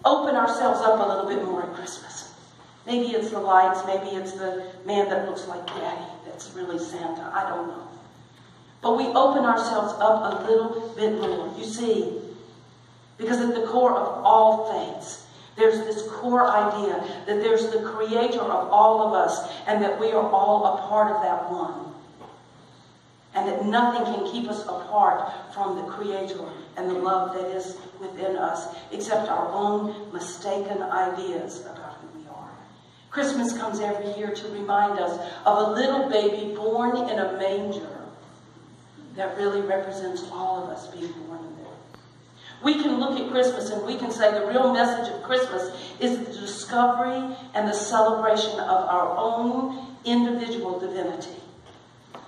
open ourselves up a little bit more at Christmas. Maybe it's the lights, maybe it's the man that looks like Daddy that's really Santa, I don't know. But we open ourselves up a little bit more, you see, because at the core of all faiths, there's this core idea that there's the creator of all of us and that we are all a part of that one. And that nothing can keep us apart from the creator and the love that is within us except our own mistaken ideas about who we are. Christmas comes every year to remind us of a little baby born in a manger that really represents all of us being born in there. We can look at Christmas and we can say the real message of Christmas is the discovery and the celebration of our own individual divinity.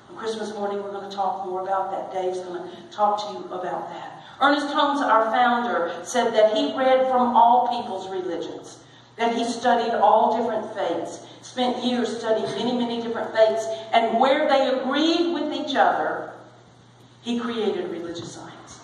On Christmas morning, we're going to talk more about that. Dave's going to talk to you about that. Ernest Holmes, our founder, said that he read from all people's religions, that he studied all different faiths, spent years studying many, many different faiths, and where they agreed with each other, he created religious science.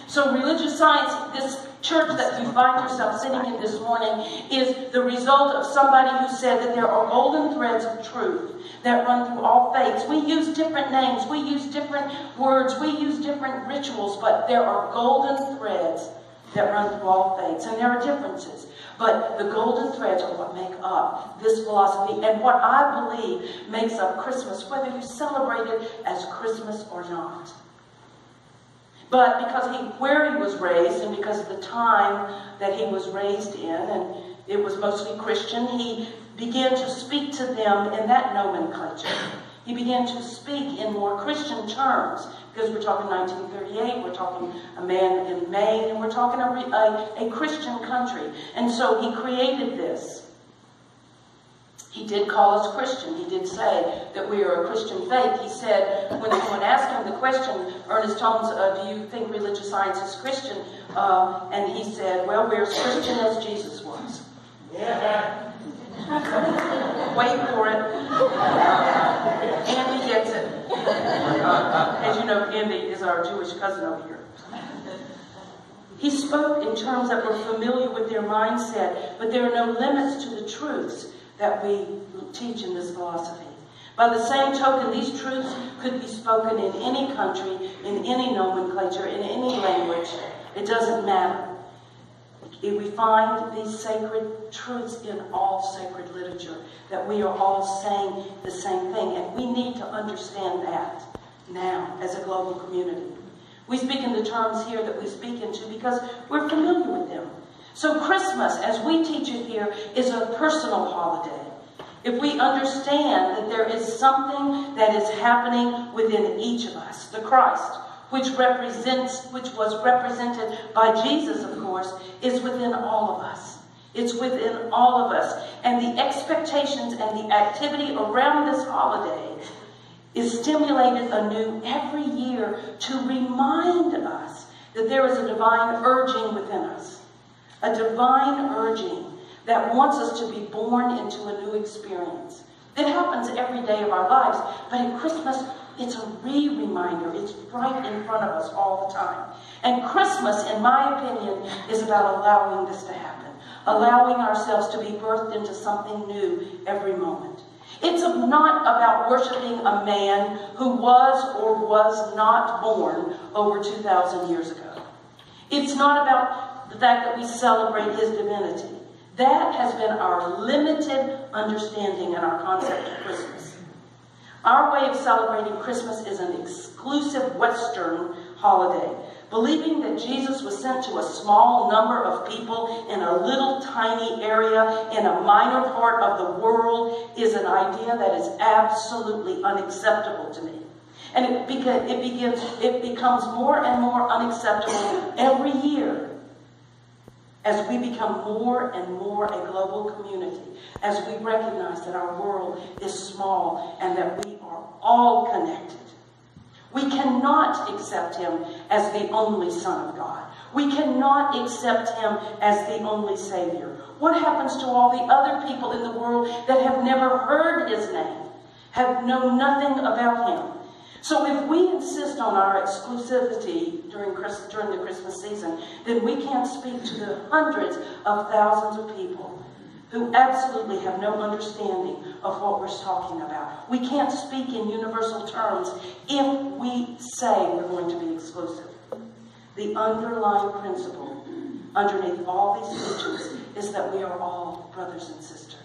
So religious science, this church that you find yourself sitting in this morning, is the result of somebody who said that there are golden threads of truth that run through all faiths. We use different names, we use different words, we use different rituals, but there are golden threads that run through all faiths. And there are differences, but the golden threads are what make up this philosophy and what I believe makes up Christmas, whether you celebrate it as Christmas or not. But because where he was raised and because of the time that he was raised in, and it was mostly Christian, he began to speak to them in that nomenclature. He began to speak in more Christian terms, because we're talking 1938, we're talking a man in Maine, and we're talking a Christian country. And so he created this. He did call us Christian. He did say that we are a Christian faith. He said, when someone asked him the question, Ernest Holmes, do you think religious science is Christian? And he said, well, we're as Christian as Jesus was. Yeah. Wait for it. Andy gets it. As you know, Andy is our Jewish cousin over here. He spoke in terms that were familiar with their mindset, but there are no limits to the truths that we teach in this philosophy. By the same token, these truths could be spoken in any country, in any nomenclature, in any language. It doesn't matter. We find these sacred truths in all sacred literature, that we are all saying the same thing, and we need to understand that now as a global community. We speak in the terms here that we speak into because we're familiar with them. So Christmas, as we teach it here, is a personal holiday. If we understand that there is something that is happening within each of us, the Christ, which was represented by Jesus, of course, is within all of us. It's within all of us. And the expectations and the activity around this holiday is stimulated anew every year to remind us that there is a divine urging within us. A divine urging that wants us to be born into a new experience. It happens every day of our lives, but at Christmas, it's a reminder. It's right in front of us all the time. And Christmas, in my opinion, is about allowing this to happen. Allowing ourselves to be birthed into something new every moment. It's not about worshiping a man who was or was not born over 2,000 years ago. It's not about the fact that we celebrate his divinity. That has been our limited understanding and our concept of Christmas. Our way of celebrating Christmas is an exclusive Western holiday. Believing that Jesus was sent to a small number of people in a little tiny area in a minor part of the world is an idea that is absolutely unacceptable to me. And it becomes more and more unacceptable every year as we become more and more a global community, as we recognize that our world is small and that we are all connected. We cannot accept him as the only Son of God. We cannot accept him as the only Savior. What happens to all the other people in the world that have never heard his name, have known nothing about him? So if we insist on our exclusivity during the Christmas season, then we can't speak to the hundreds of thousands of people who absolutely have no understanding of what we're talking about. We can't speak in universal terms if we say we're going to be exclusive. The underlying principle underneath all these teachings is that we are all brothers and sisters.